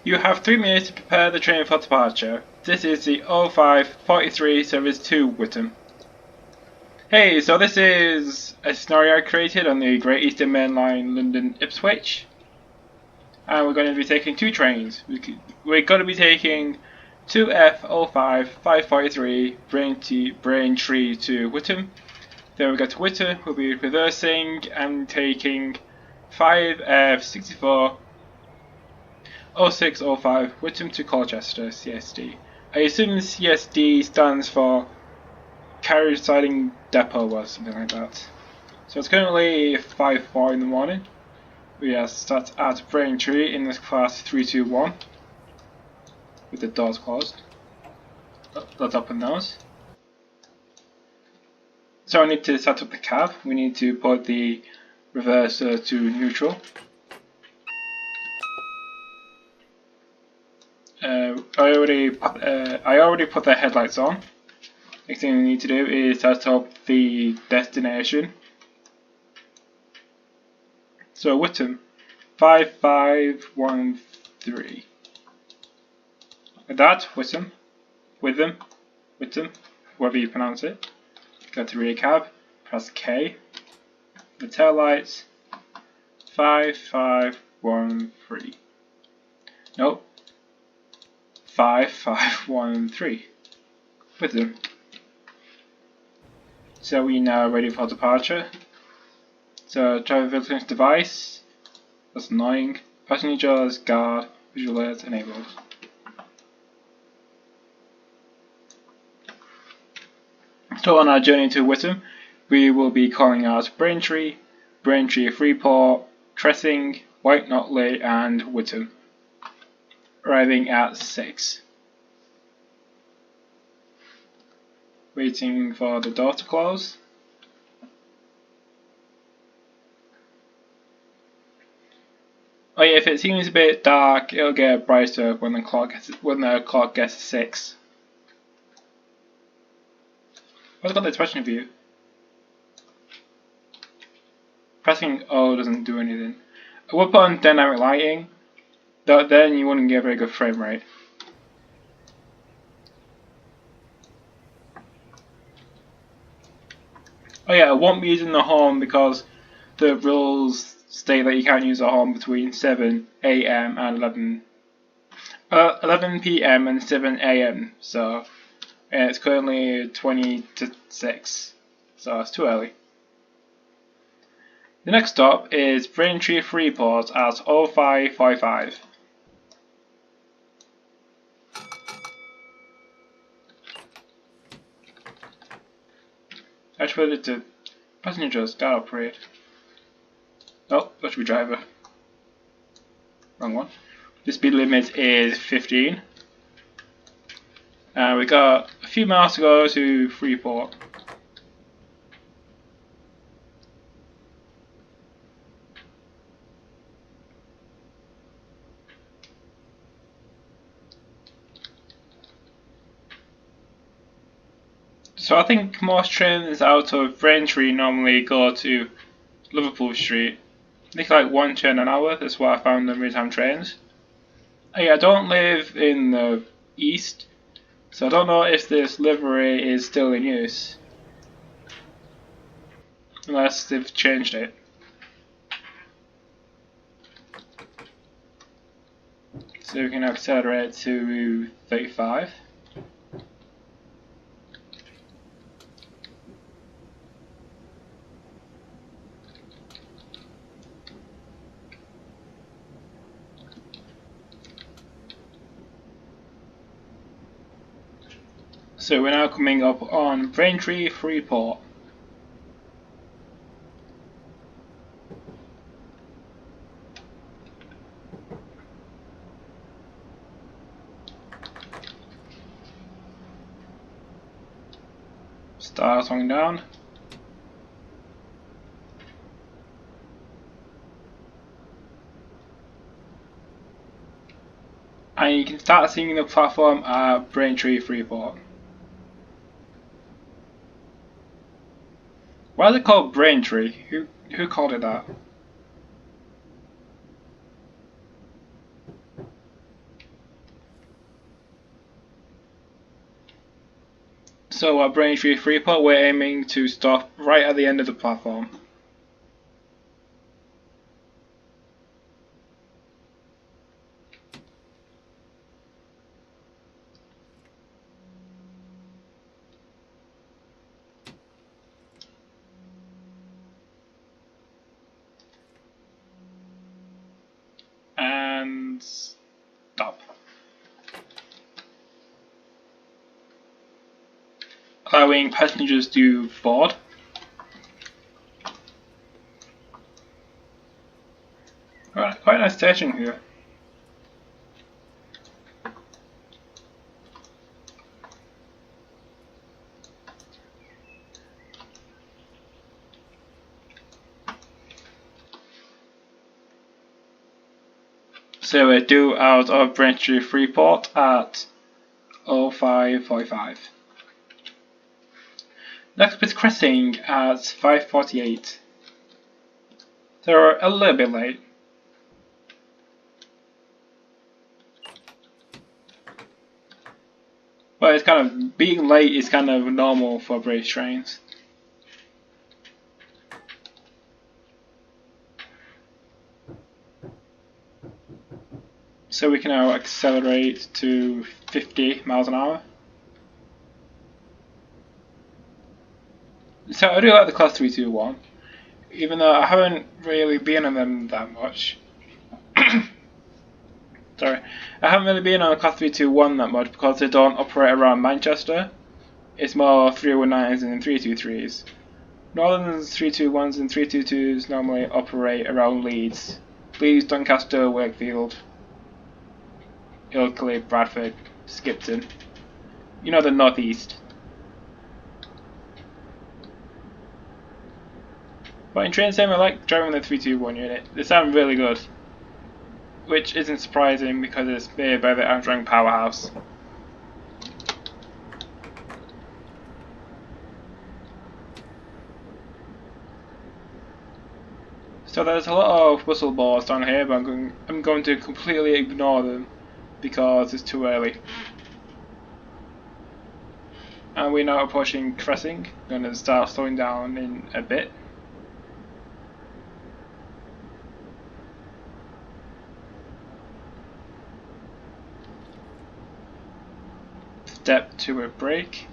You have 3 minutes to prepare the train for departure. This is the 0543 service to Whittam. Hey, so this is a scenario I created on the Great Eastern Main Line London Ipswich. And we're going to be taking 2 trains. We're going to be taking 2F05543 Braintree to Whittam. Then we go to Whittam, we'll be reversing and taking 5F64 0605 Whittam to Colchester, CSD. I assume CSD stands for Carriage Siding Depot or something like that. So it's currently 5:04 in the morning. We are start at Braintree in this class 321 with the doors closed. Let's open those. So I need to set up the cab. We need to put the reverser to neutral. I already put the headlights on. Next thing we need to do is set up the destination. So Whittam 5513. With that, Whittam, whatever you pronounce it. Go to rear cab, press K. The tail lights 5513. Nope. 5513. Whittam. So we now ready for departure. So driver vigilance device. That's annoying. Passengers, guard, visual alert enabled. So on our journey to Whittam, we will be calling out Braintree, Freeport, Tressing, White Notley and Whittam. Arriving at 6. Waiting for the door to close. Oh yeah, if it seems a bit dark, it'll get brighter when the clock gets 6. What's got the expression view? Pressing O doesn't do anything. I would put on dynamic lighting, but then you wouldn't get a very good frame rate. Oh yeah, I won't be using the horn because the rules state that you can't use the horn between 7 AM and 11 PM and 7 AM. So it's currently 20 to 6, so it's too early. The next stop is Braintree Freeport at 0555. Actually, the passengers got operate. Oh, that should be driver. Wrong one. The speed limit is 15. And we got a few miles to go to Freeport. So I think most trains out of Braintree normally go to Liverpool Street. They take like 1 train an hour, that's what I found on real-time trains. I don't live in the east, so I don't know if this livery is still in use. Unless they've changed it. So we can accelerate to 35. So we're now coming up on Braintree Freeport. Start slowing down. And you can start seeing the platform at Braintree Freeport. Why is it called Braintree? Who called it that? So at Braintree Freeport, we're aiming to stop right at the end of the platform. And stop. Allowing passengers to board. Alright, quite a nice station here. So we're due out of Braintree Freeport at 05:45. Next is Cressing at 5:48. So we're a little bit late. But it's kind of, being late is kind of normal for British trains. So we can now accelerate to 50 miles an hour. So I do like the Class 321, even though I haven't really been on them that much. Sorry, I haven't really been on a Class 321 that much because they don't operate around Manchester. It's more 319s and 323s. Northern's 321s and 322s normally operate around Leeds. Leeds, Doncaster, Wakefield, Ilkley, Bradford, Skipton. You know, the northeast. But in train sim, I like driving the 321 unit. They sound really good. Which isn't surprising because it's made by the Armstrong powerhouse. So there's a lot of whistle boards down here, but I'm going to completely ignore them because it's too early. And we're now approaching Cressing. I'm going to start slowing down in a bit. Step to a brake.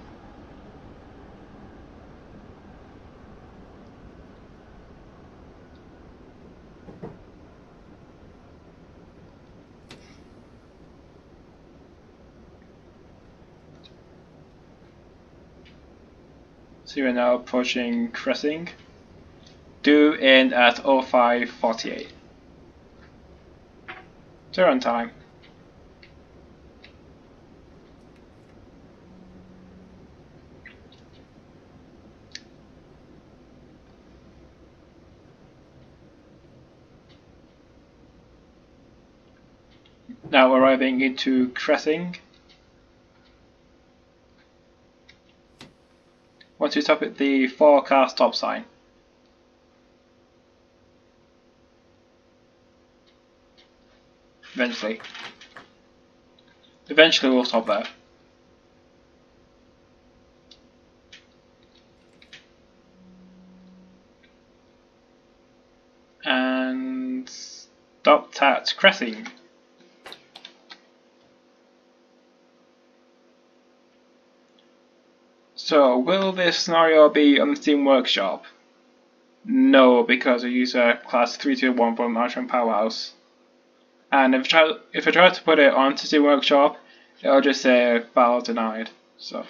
So we're now approaching Cressing. Due in at 05:48. So we're on time. Now arriving into Cressing. Once we stop at the 4-car stop sign. Eventually we'll stop there. And stopped at Cressing. So will this scenario be on the Steam Workshop? No, because I use a Class 321 from Armstrong Powerhouse. And if I try to put it onto Steam Workshop, it'll just say file denied. So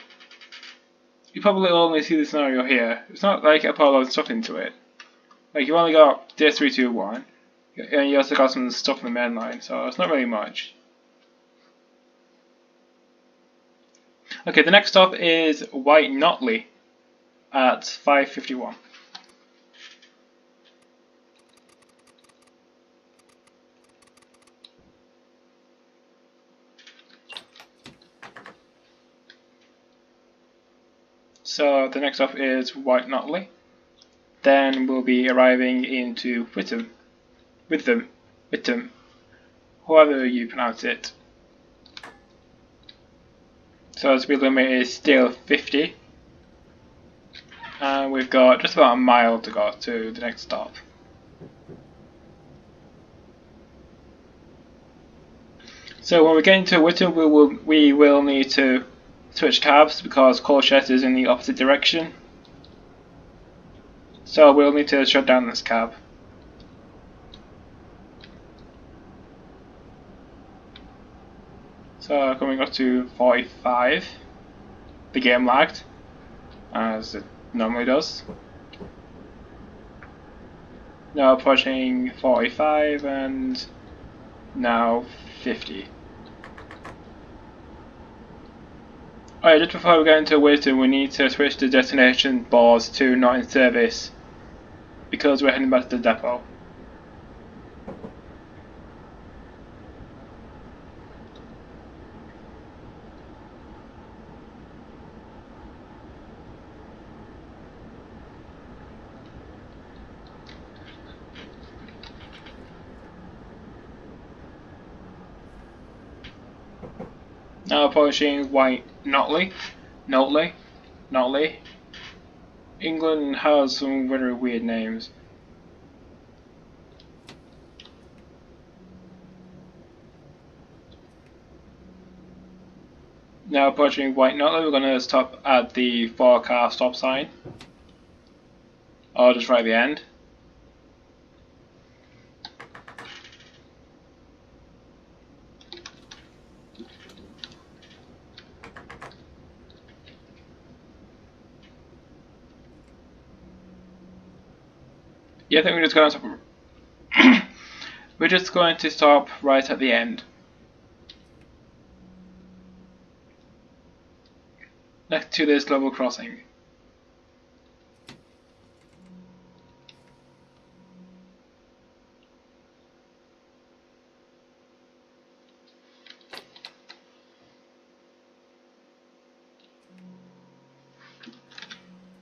you probably only see the scenario here. It's not like I put a lot of stuff into it. Like you only got this 321, and you also got some stuff in the main line, so it's not really much. Okay, the next stop is White Notley at 5:51. So the next stop is White Notley. Then we'll be arriving into Witham, however you pronounce it. So the speed limit is still 50 And we've got just about a mile to go to the next stop. So when we get into Whitton, we will need to switch cabs because Colchester is in the opposite direction. So we'll need to shut down this cab. So coming up to 45, the game lagged, as it normally does. Now approaching 45 and now 50. Alright, just before we get into Wisdom, we need to switch the destination boards to not in service because we're heading back to the depot. Now approaching White Notley. England has some very weird names. Now approaching White Notley, we're going to stop at the 4-car stop sign. Or just right at the end. Yeah, I think we're just going to stop. We're just going to stop right at the end. Next to this level crossing.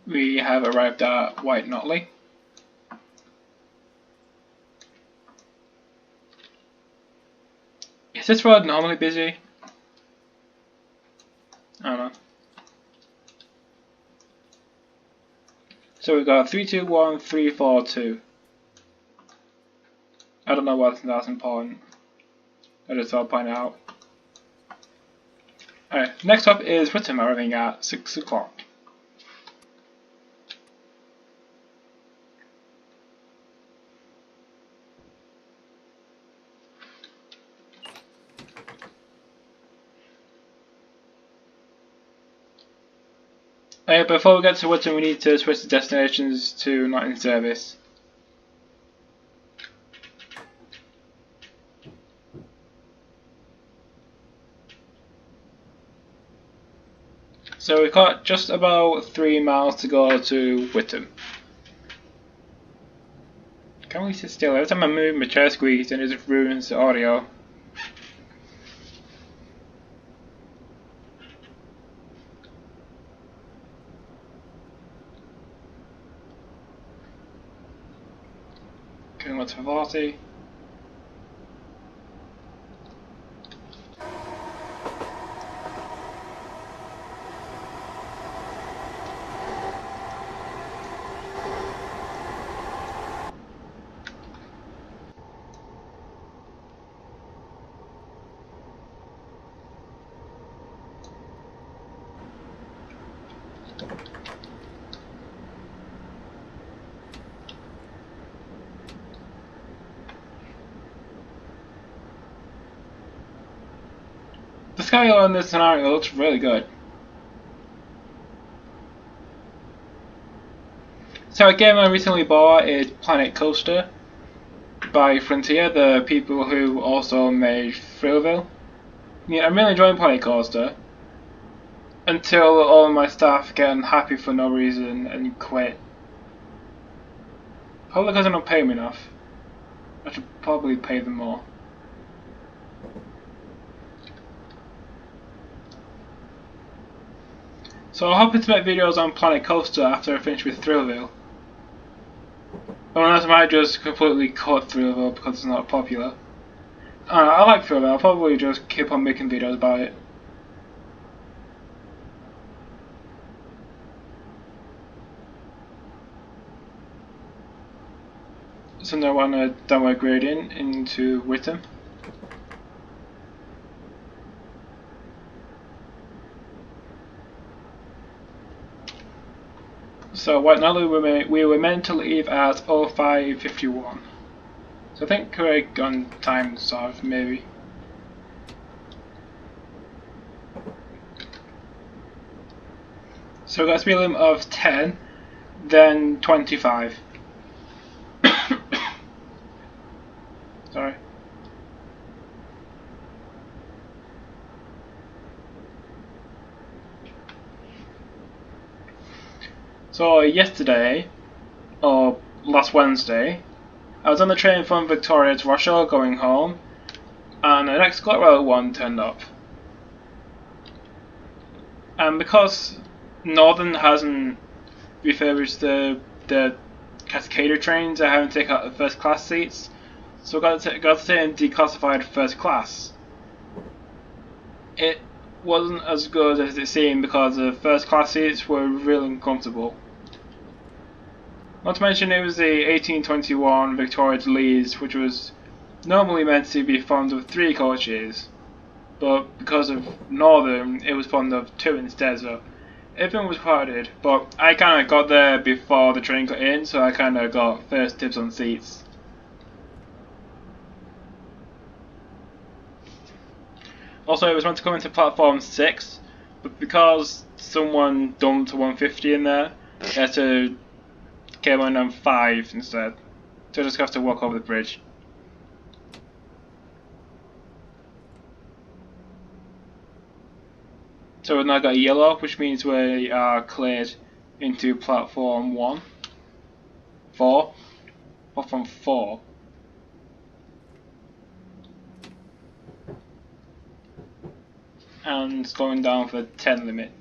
We have arrived at White Notley. Is this road normally busy? I don't know. So we've got 321, 342. I don't know why that's important. I just thought I'd point it out. Alright, next up is Whittam arriving at 6 o'clock. Before we get to Whittam, we need to switch the destinations to not in service. So we've got just about 3 miles to go to Whittam. Can't we sit still? Every time I move, my chair squeaks and it just ruins the audio. Going on to 40. The sky on this scenario looks really good. So a game I recently bought is Planet Coaster by Frontier, the people who also made Thrillville. Yeah, I'm really enjoying Planet Coaster until all of my staff get unhappy for no reason and quit. Probably because they don't pay me enough. I should probably pay them more. So I'm hoping to make videos on Planet Coaster after I finish with Thrillville. Unless I might just completely cut Thrillville because it's not popular. I like Thrillville, I'll probably just keep on making videos about it. So now on a downward gradient into Whittam. So right now we were meant to leave at 05:51. So I think we're on time sort of maybe. So we've got a speed limit of 10, then 25. Sorry. So yesterday, or last Wednesday, I was on the train from Victoria to Rochelle going home, and an Excellent 1 turned up. And because Northern hasn't refurbished the Cascader trains, I haven't taken out the first class seats, so I got to stay in declassified first class. It wasn't as good as it seemed because the first class seats were really uncomfortable. Not to mention it was the 1821 Victoria to Leeds, which was normally meant to be formed of 3 coaches, but because of Northern it was formed of 2 instead, so everything was crowded. But I kinda got there before the train got in, so I kinda got first dibs on seats. Also, it was meant to come into platform 6, but because someone dumped a 150 in there, it had to came on 5 instead. So I just have to walk over the bridge. So we've now got a yellow, which means we are cleared into platform 4. Platform 4. And slowing down for the 10 limit.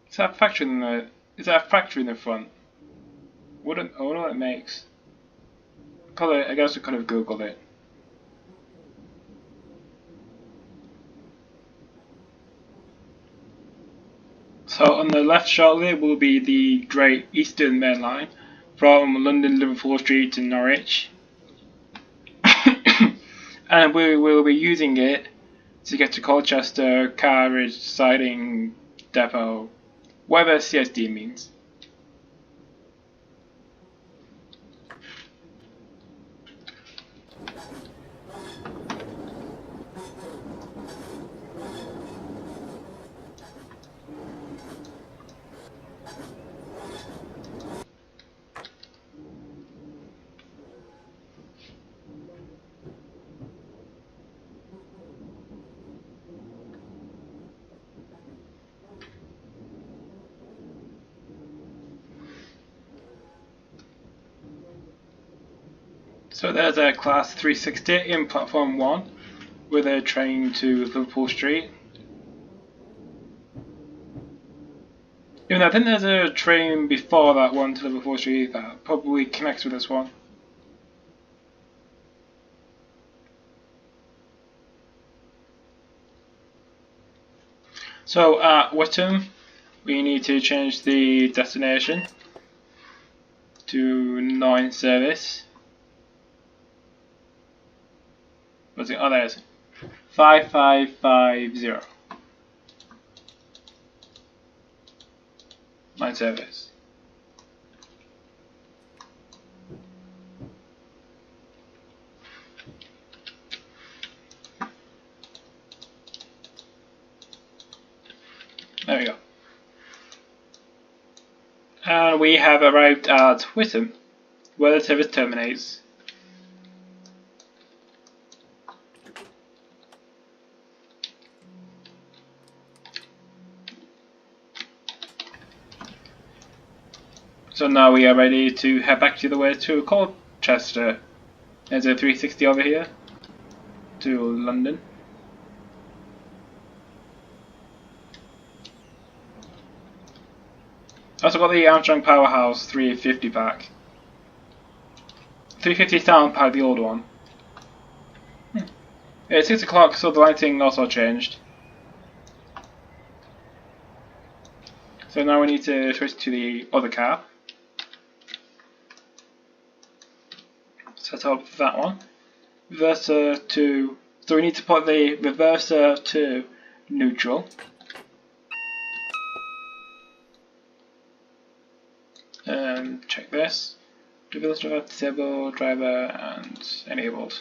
Is that a factory in the? Is that a factory in the front? I wonder what it makes. I guess I could have googled it. So on the left shortly will be the Great Eastern Main Line from London Liverpool Street to Norwich, and we will be using it to get to Colchester, Carriage, Siding, Depot, whatever CSD means. So there's a class 360 in platform 1 with a train to Liverpool Street. Even though I think there's a train before that one to Liverpool Street that probably connects with this one. So at Whittam, we need to change the destination to 9 service. What's it? Oh, there it is. 5550. 9 service. There we go. And we have arrived at Whittam, where the service terminates. So now we are ready to head back to the way to Colchester. There's a 360 over here to London. I also got the Armstrong Powerhouse 350 pack. 350 sound pack, the old one. It's 6 o'clock, so the lighting also changed. So now we need to switch to the other car. Set up that one. Reverser to... So we need to put the reverser to neutral. Check this. Reverse driver, disable driver, and enabled.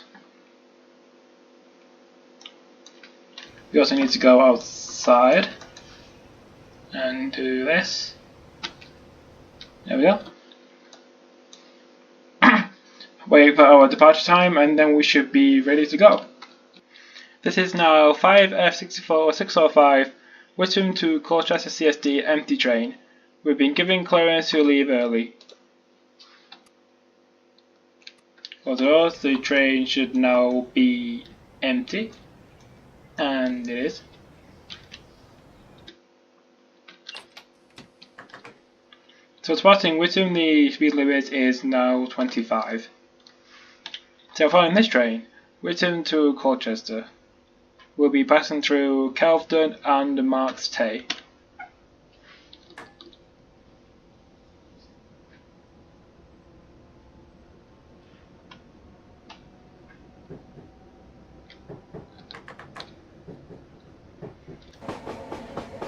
We also need to go outside and do this. There we go. Wait for our departure time, and then we should be ready to go. This is now 5F64 605 Whittam to Colchester CSD empty train. We've been given clearance to leave early. Although the train should now be empty, and it is. So departing Whittam, the speed limit is now 25. So following this train, Whittam to Colchester, we'll be passing through Kelvedon and Marks Tay.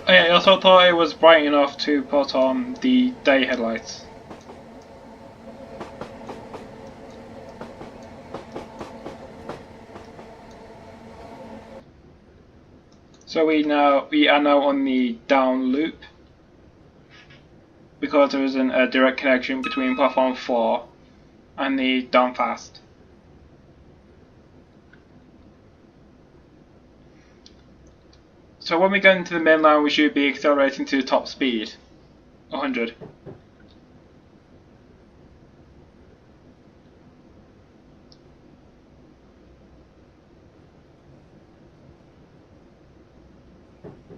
Oh yeah, I also thought it was bright enough to put on the day headlights. So we are now on the down loop because there isn't a direct connection between platform 4 and the down fast. So when we get into the main line, we should be accelerating to top speed, 100.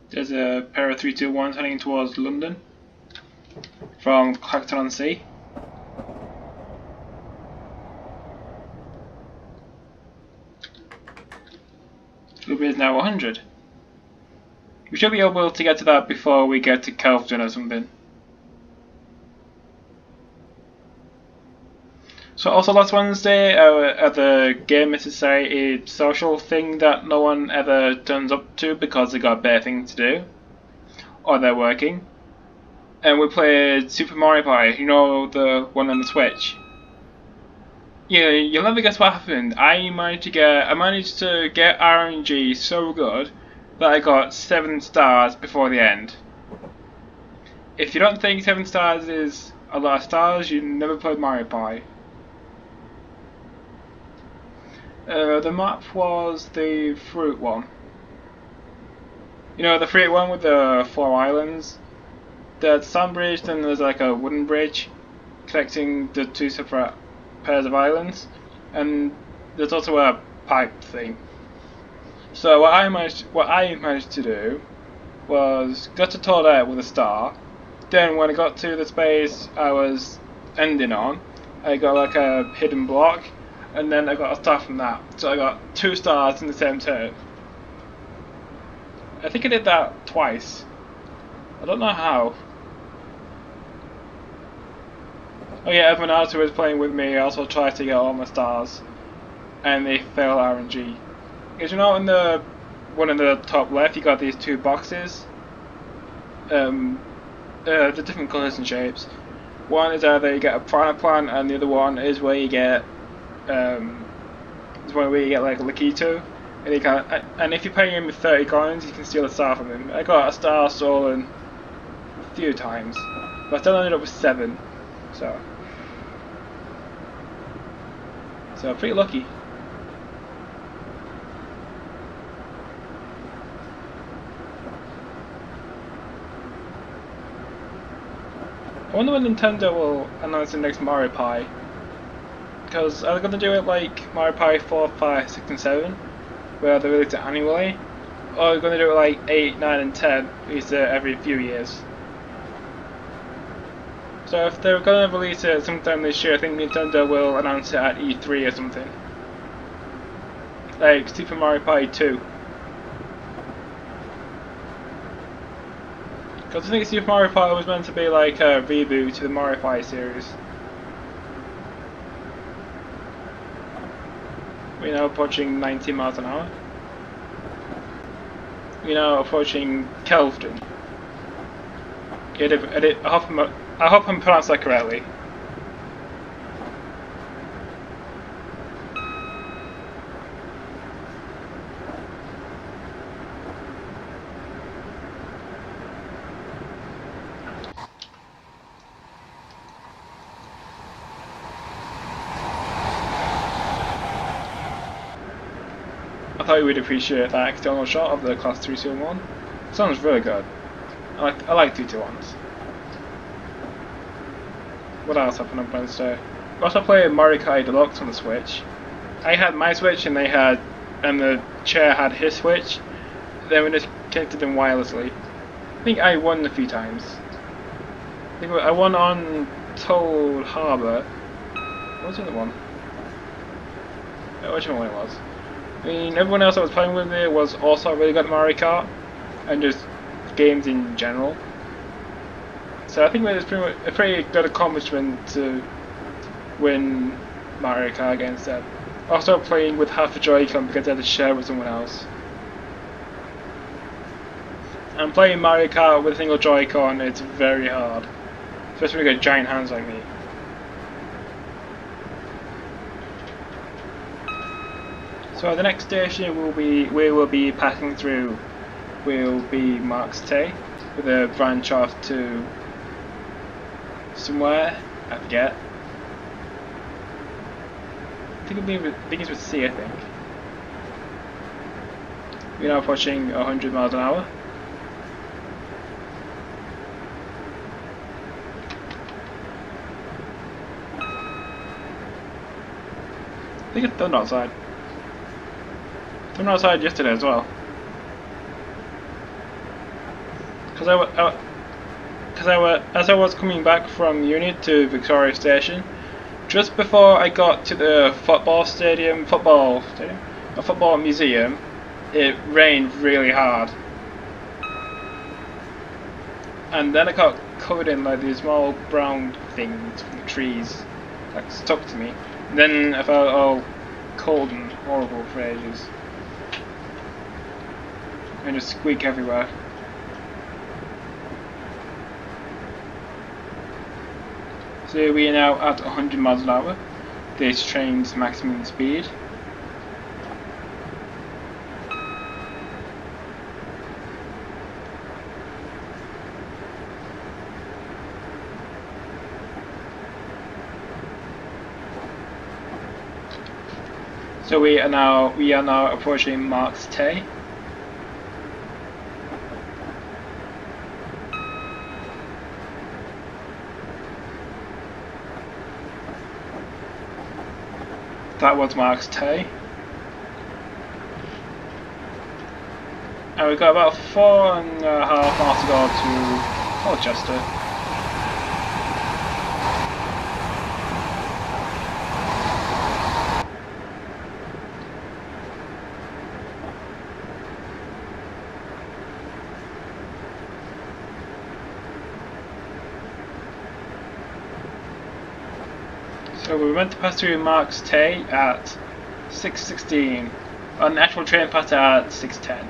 There's a pair of 321s heading towards London from Clacton-on-Sea. Loop is now 100. We should be able to get to that before we get to Kelvedon or something. So also last Wednesday at the Game Society social thing that no one ever turns up to because they got better things to do, or they're working. And we played Super Mario Party, you know, the one on the Switch. Yeah, you'll never guess what happened. I managed to get RNG so good that I got 7 stars before the end. If you don't think 7 stars is a lot of stars, you've never played Mario Party. The map was the fruit one. You know, the fruit one with the 4 islands? There's sand bridge, then there's like a wooden bridge connecting the 2 separate pairs of islands, and there's also a pipe thing. So what I managed to do was got to toilet with a star. Then when I got to the space I was ending on, I got like a hidden block, and then I got a star from that. So I got 2 stars in the same turn. I think I did that twice. I don't know how. Oh yeah, everyone else who was playing with me also tried to get all my stars, and they failed RNG. Because you know, in the one in the top left, you got these 2 boxes. They're different colours and shapes. One is either you get a piranha plant, and the other one is where you get like Lakitu, and you can, and if you're paying him with 30 coins, you can steal a star from him. I got a star stolen a few times, but I still ended up with 7. So pretty lucky. I wonder when Nintendo will announce the next Mario Party. Because are they going to do it like Mario Party 4, 5, 6 and 7, where they release it annually? Or are they going to do it like 8, 9 and 10, release it every few years? So if they're going to release it sometime this year, I think Nintendo will announce it at E3 or something. Like Super Mario Party 2. Because I think Super Mario Party was meant to be like a reboot to the Mario Party series. We're now approaching 90 miles an hour. We're now approaching Kelvin. I hope I'm pronounced that correctly. I thought you would appreciate that external shot of the Class 321. Sounds really good. I like 221s. What else happened on Wednesday? We also played Mario Kart Deluxe on the Switch. I had my Switch and the chair had his Switch. Then we just connected them wirelessly. I think I won a few times. I won on Toad Harbor. What was the other one? Which one it was? I mean, everyone else I was playing with there was also really good at Mario Kart, and just games in general. So I think it was a pretty good accomplishment to win Mario Kart against them. Also playing with half a Joy-Con because I had to share with someone else. And playing Mario Kart with a single Joy-Con, it's very hard. Especially when you got giant hands like me. So the next station we will be passing through will be Marks Tay, with a branch off to somewhere, I forget. I think it begins with C, I think. We're now approaching 100 miles an hour. I think it's done outside. Done outside yesterday as well. As I was coming back from uni to Victoria Station, just before I got to the football museum, it rained really hard. And then I got covered in like these small brown things from the trees that stuck to me. And then I felt all cold and horrible for ages. And just squeak everywhere. So we are now at 100 miles an hour, this train's maximum speed. So we are now approaching Marks Tay. That was Marks Tay. And we've got about 4.5 miles to go to Colchester. So we were meant to pass through Marks Tay at 6:16. An actual train passed at 6:10.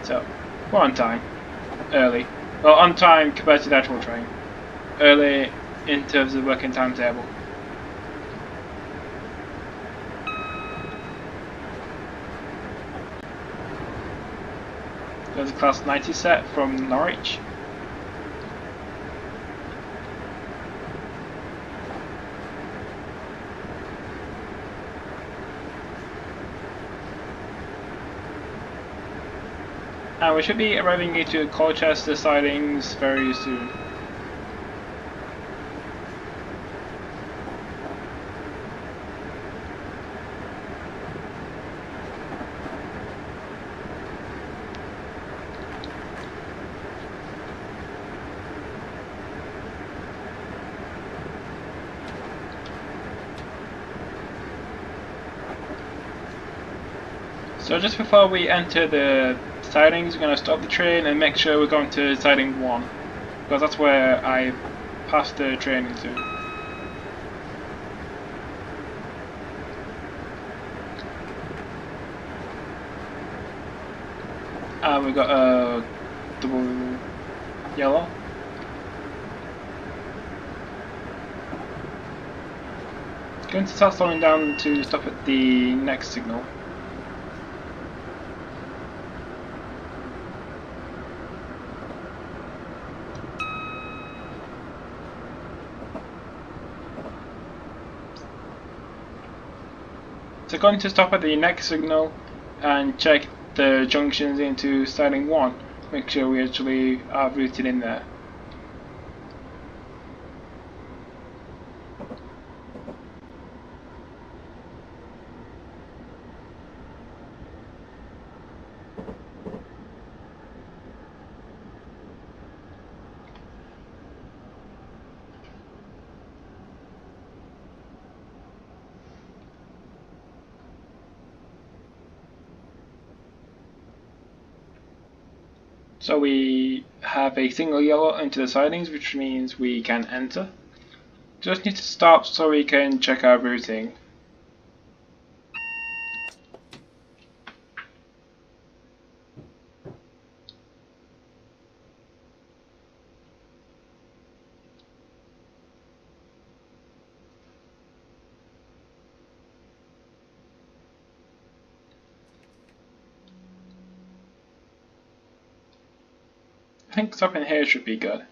So we're on time. Early. Well, on time compared to the actual train. Early in terms of working timetable. There's a class 90 set from Norwich. And we should be arriving into Colchester sidings very soon. So just before we enter the sidings, we're going to stop the train and make sure we're going to siding 1, because that's where I passed the train into. And we've got a double yellow. Going to start slowing down to stop at the next signal. So going to stop at the next signal and check the junctions into siding 1. Make sure we actually are routed in there. So we have a single yellow into the sidings, which means we can enter. Just need to stop so we can check our routing. I think stopping here should be good.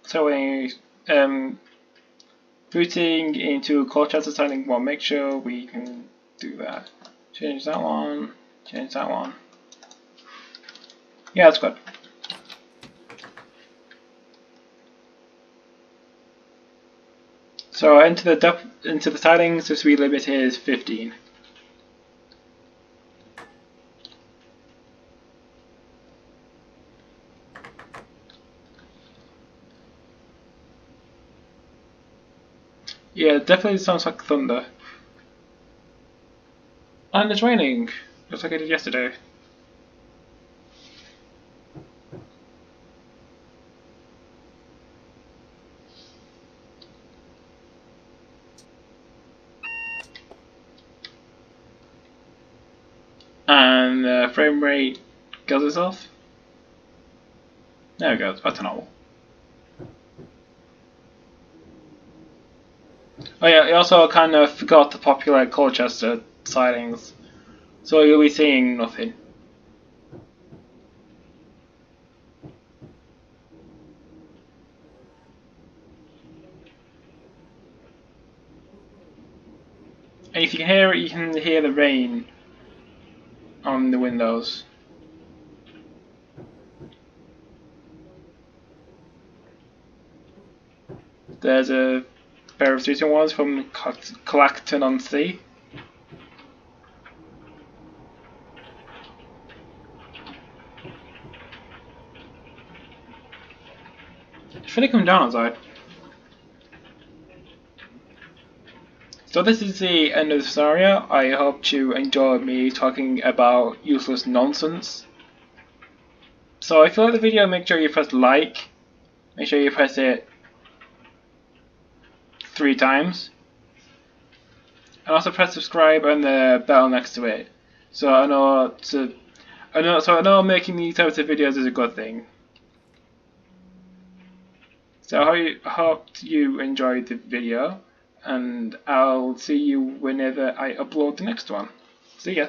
So we routing into Colchester siding 1, make sure we can do that. Change that one, change that one. Yeah, that's good. So into the sidings, the speed limit is 15. Yeah, it definitely sounds like thunder. And it's raining, just like it did yesterday. And the frame rate kills itself. There we go, it's back to normal. Oh yeah, I also kind of forgot to populate Colchester sidings, so you'll be seeing nothing. And if you can hear it, you can hear the rain on the windows. There's a pair of recent ones from Clacton on Sea. It's really come down outside. So this is the end of the scenario. I hope you enjoyed me talking about useless nonsense. So if you like the video, make sure you press like. Make sure you press it 3 times. And also press subscribe and the bell next to it. So I know making these types of videos is a good thing. So I hope you enjoyed the video, and I'll see you whenever I upload the next one. See ya!